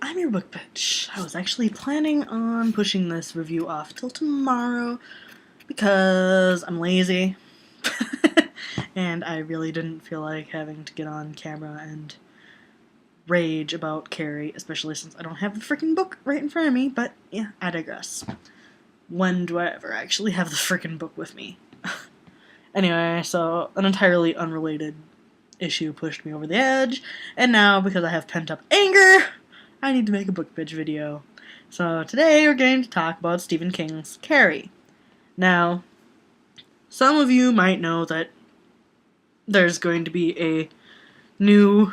I'm your book bitch. I was actually planning on pushing this review off till tomorrow because I'm lazy and I really didn't feel like having to get on camera and rage about Carrie, especially since I don't have the freaking book right in front of me, but yeah, I digress. When do I ever actually have the freaking book with me? Anyway, so an entirely unrelated issue pushed me over the edge, and now, because I have pent-up anger, I need to make a book bitch video. So today we're going to talk about Stephen King's Carrie. Now, some of you might know that there's going to be a new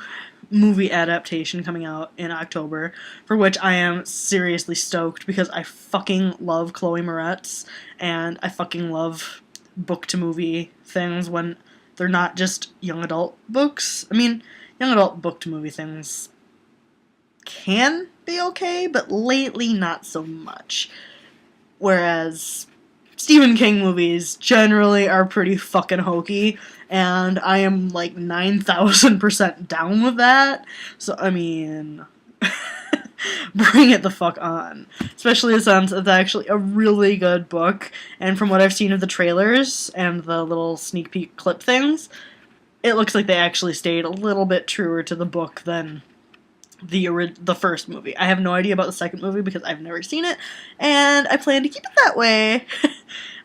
movie adaptation coming out in October, for which I am seriously stoked because I fucking love Chloe Moretz, and I fucking love book-to-movie things when they're not just young adult books. I mean, young adult book-to-movie things can be okay, but lately not so much. Whereas Stephen King movies generally are pretty fucking hokey, and I am like 9,000% down with that. So, I mean, bring it the fuck on. Especially since it's actually a really good book, and from what I've seen of the trailers and the little sneak peek clip things, it looks like they actually stayed a little bit truer to the book than the first movie. I have no idea about the second movie because I've never seen it, and I plan to keep it that way.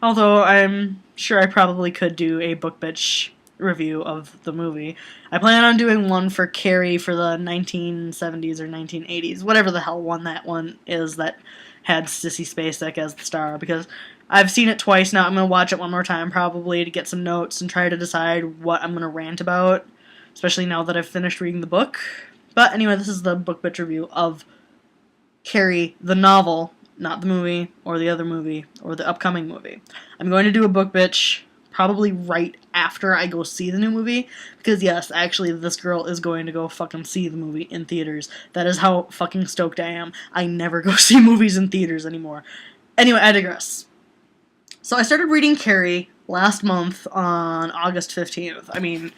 Although I'm sure I probably could do a book bitch review of the movie. I plan on doing one for Carrie for the 1970s or 1980s, whatever the hell one that one is that had Sissy Spacek as the star, because I've seen it twice now. I'm going to watch it one more time probably to get some notes and try to decide what I'm going to rant about, especially now that I've finished reading the book. But anyway, this is the book bitch review of Carrie, the novel, not the movie, or the other movie, or the upcoming movie. I'm going to do a book bitch probably right after I go see the new movie, because yes, actually, this girl is going to go fucking see the movie in theaters. That is how fucking stoked I am. I never go see movies in theaters anymore. Anyway, I digress. So I started reading Carrie last month on August 15th. I mean,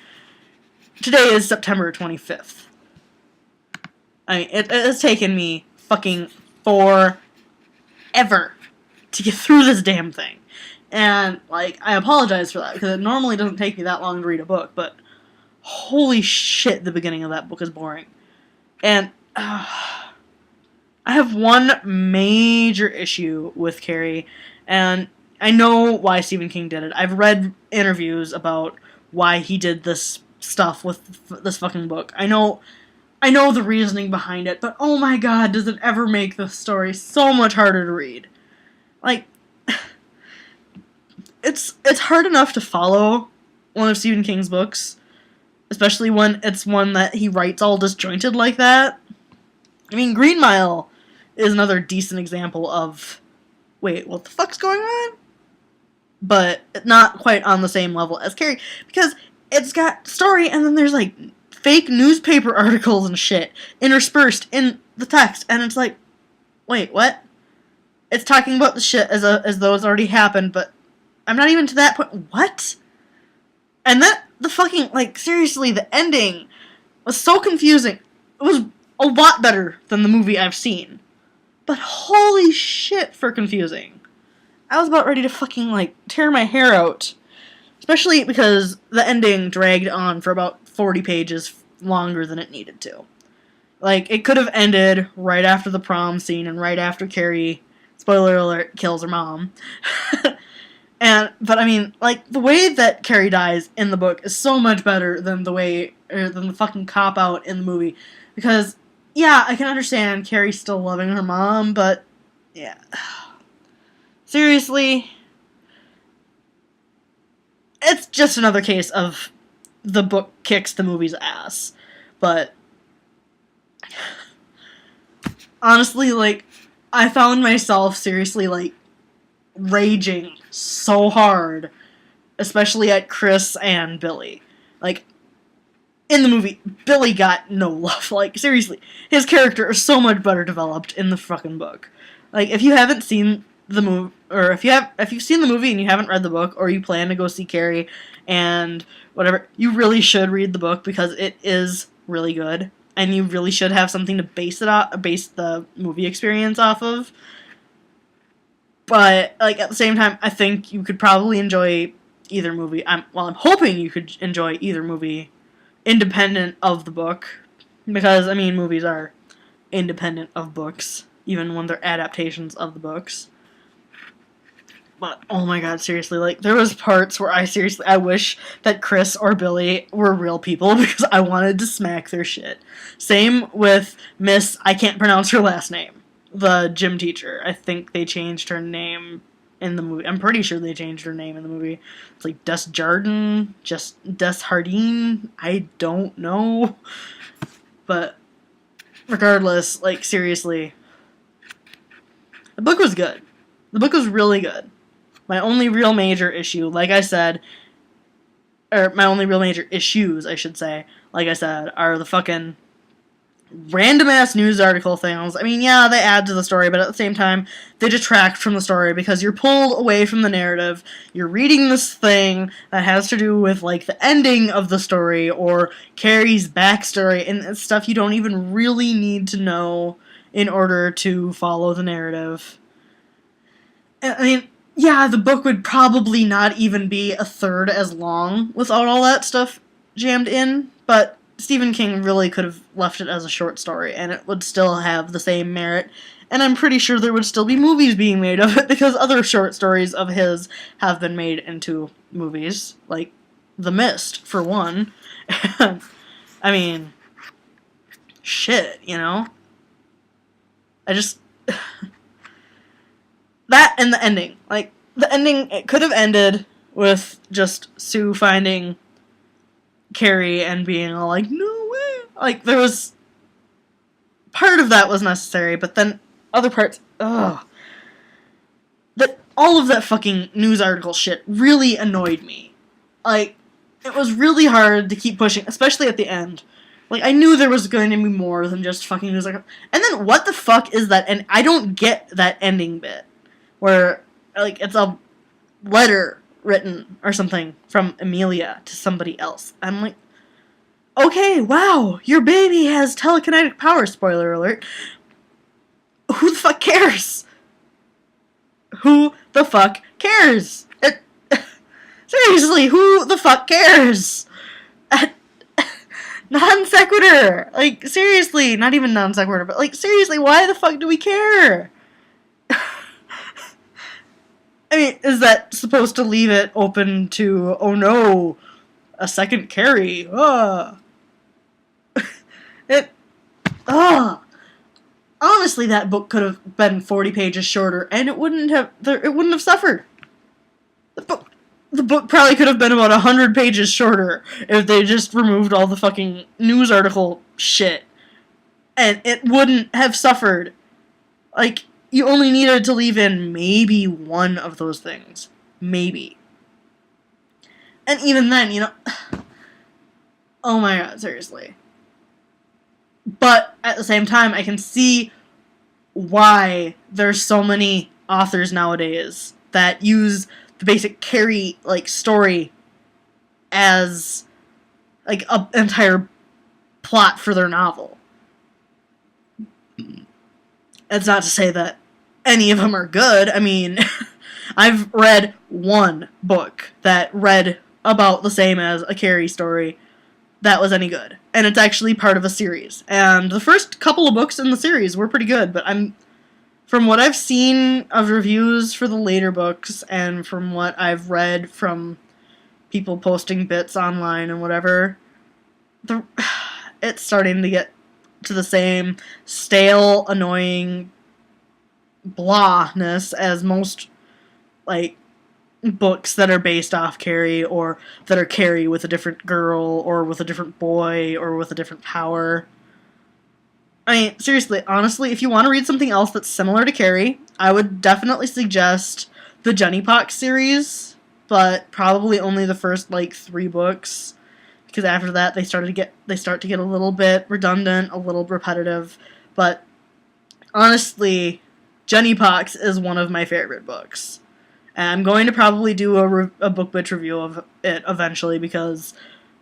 today is September 25th. I mean, it has taken me fucking forever to get through this damn thing. And, like, I apologize for that, because it normally doesn't take me that long to read a book, but holy shit, the beginning of that book is boring. And, I have one major issue with Carrie, and I know why Stephen King did it. I've read interviews about why he did this stuff with this fucking book. I know the reasoning behind it, but oh my god, does it ever make the story so much harder to read. Like, it's hard enough to follow one of Stephen King's books, especially when it's one that he writes all disjointed like that. I mean, Green Mile is another decent example of, wait, what the fuck's going on? But not quite on the same level as Carrie, because it's got story and then there's like fake newspaper articles and shit interspersed in the text, and it's like, wait, what? It's talking about the shit as though it's already happened, but I'm not even to that point. What? And then the fucking, like, seriously, the ending was so confusing. It was a lot better than the movie I've seen, but holy shit for confusing. I was about ready to fucking, like, tear my hair out. Especially because the ending dragged on for about 40 pages longer than it needed to. Like, it could have ended right after the prom scene and right after Carrie, spoiler alert, kills her mom. But I mean, like, the way that Carrie dies in the book is so much better than than the fucking cop-out in the movie. Because, yeah, I can understand Carrie still loving her mom, but, yeah. Seriously, it's just another case of the book kicks the movie's ass. But honestly, like, I found myself seriously, like, raging so hard, especially at Chris and Billy. Like, in the movie, Billy got no love. Like, seriously, his character is so much better developed in the fucking book. Like, if you haven't seen the movie, or if you've seen the movie and you haven't read the book, or you plan to go see Carrie and whatever, you really should read the book because it is really good. and you really should have something to base the movie experience off of. But like at the same time, I think you could probably enjoy either movie. I'm hoping you could enjoy either movie independent of the book, because I mean movies are independent of books, even when they're adaptations of the books. But oh my god, seriously, like there was parts where I wish that Chris or Billy were real people because I wanted to smack their shit. Same with Miss, I can't pronounce her last name, the gym teacher. I think they changed her name in the movie. I'm pretty sure they changed her name in the movie. It's like Desjardins, just Desjardins. I don't know. But regardless, like seriously, the book was good. The book was really good. My only real major issue, like I said, or my only real major issues, I should say, like I said, are the fucking random-ass news article things. I mean, yeah, they add to the story, but at the same time, they detract from the story because you're pulled away from the narrative. You're reading this thing that has to do with, like, the ending of the story or Carrie's backstory, and it's stuff you don't even really need to know in order to follow the narrative. I mean, yeah, the book would probably not even be a third as long without all that stuff jammed in, but Stephen King really could have left it as a short story, and it would still have the same merit, and I'm pretty sure there would still be movies being made of it, because other short stories of his have been made into movies, like The Mist, for one. I mean, shit, you know? I just... that and the ending. Like, the ending, it could have ended with just Sue finding Carrie and being all like, no way. Like, there was... part of that was necessary, but then other parts... ugh. All of that fucking news article shit really annoyed me. Like, it was really hard to keep pushing, especially at the end. Like, I knew there was going to be more than just fucking news article. And then what the fuck is that? And I don't get that ending bit. Where, like, it's a letter written or something from Amelia to somebody else. I'm like, okay, wow, your baby has telekinetic power, spoiler alert. Who the fuck cares? Who the fuck cares? Seriously, who the fuck cares? Non sequitur. Like, seriously, not even non sequitur, but like, seriously, why the fuck do we care? I mean, is that supposed to leave it open to, oh no, a second Carrie? Honestly, that book could have been 40 pages shorter, and it wouldn't have suffered. The book probably could have been about 100 pages shorter if they just removed all the fucking news article shit. And it wouldn't have suffered. Like, you only needed to leave in maybe one of those things. Maybe. And even then, you know... oh my god, seriously. But, at the same time, I can see why there's so many authors nowadays that use the basic Carrie, like, story as, like, an entire plot for their novel. It's not to say that any of them are good. I mean, I've read one book that read about the same as a Carrie story that was any good. And it's actually part of a series. And the first couple of books in the series were pretty good, but from what I've seen of reviews for the later books, and from what I've read from people posting bits online and whatever, it's starting to get to the same stale, annoying blahness as most, like, books that are based off Carrie, or that are Carrie with a different girl, or with a different boy, or with a different power. I mean, seriously, honestly, if you want to read something else that's similar to Carrie, I would definitely suggest the Jenny Pox series, but probably only the first, like, 3 books, because after that they start to get a little bit redundant, a little repetitive, but honestly, Jenny Pox is one of my favorite books. And I'm going to probably do a book bitch review of it eventually, because,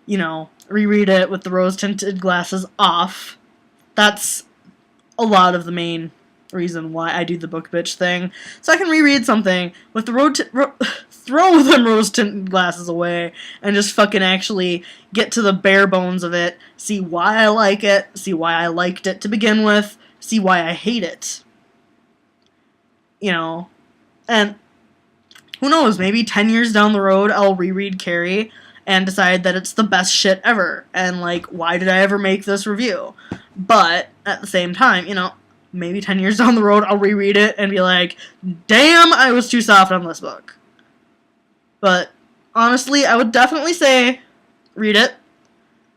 you know, reread it with the rose-tinted glasses off, That's a lot of the main reason why I do the book bitch thing. So I can reread something with the throw them rose-tinted glasses away and just fucking actually get to the bare bones of it, see why I like it, see why I liked it to begin with, see why I hate it. You know, and who knows, maybe 10 years down the road I'll reread Carrie and decide that it's the best shit ever, and like, why did I ever make this review? But at the same time, you know, maybe 10 years down the road I'll reread it and be like, damn, I was too soft on this book. But honestly, I would definitely say read it,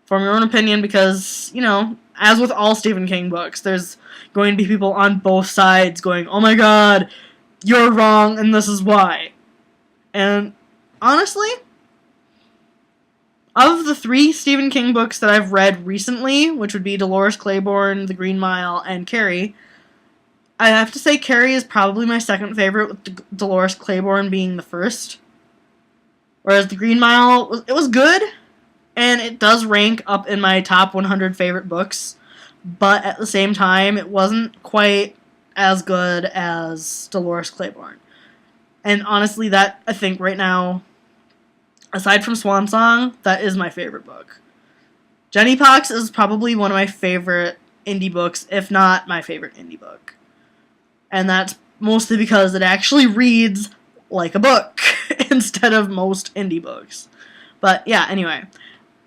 form your own opinion, because, you know, as with all Stephen King books, there's going to be people on both sides going, oh my god, you're wrong and this is why. And honestly, of the 3 Stephen King books that I've read recently, which would be Dolores Claiborne, The Green Mile, and Carrie, I have to say Carrie is probably my second favorite, with Dolores Claiborne being the first. Whereas The Green Mile, it was good, and it does rank up in my top 100 favorite books, but at the same time, it wasn't quite as good as Dolores Claiborne. And honestly, that, I think, right now, aside from Swan Song, that is my favorite book. Jenny Pox is probably one of my favorite indie books, if not my favorite indie book. And that's mostly because it actually reads like a book instead of most indie books. But yeah, anyway.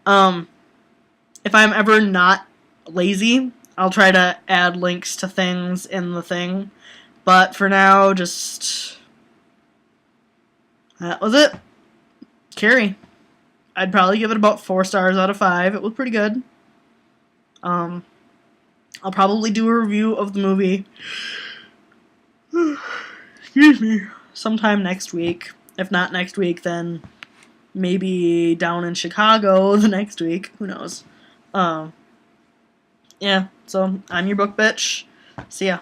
If I'm ever not lazy, I'll try to add links to things in the thing. But for now, just... that was it. Carrie. I'd probably give it about 4 stars out of 5. It was pretty good. I'll probably do a review of the movie. Excuse me. Sometime next week. If not next week, then maybe down in Chicago the next week. Who knows? Yeah, so I'm your book bitch. See ya.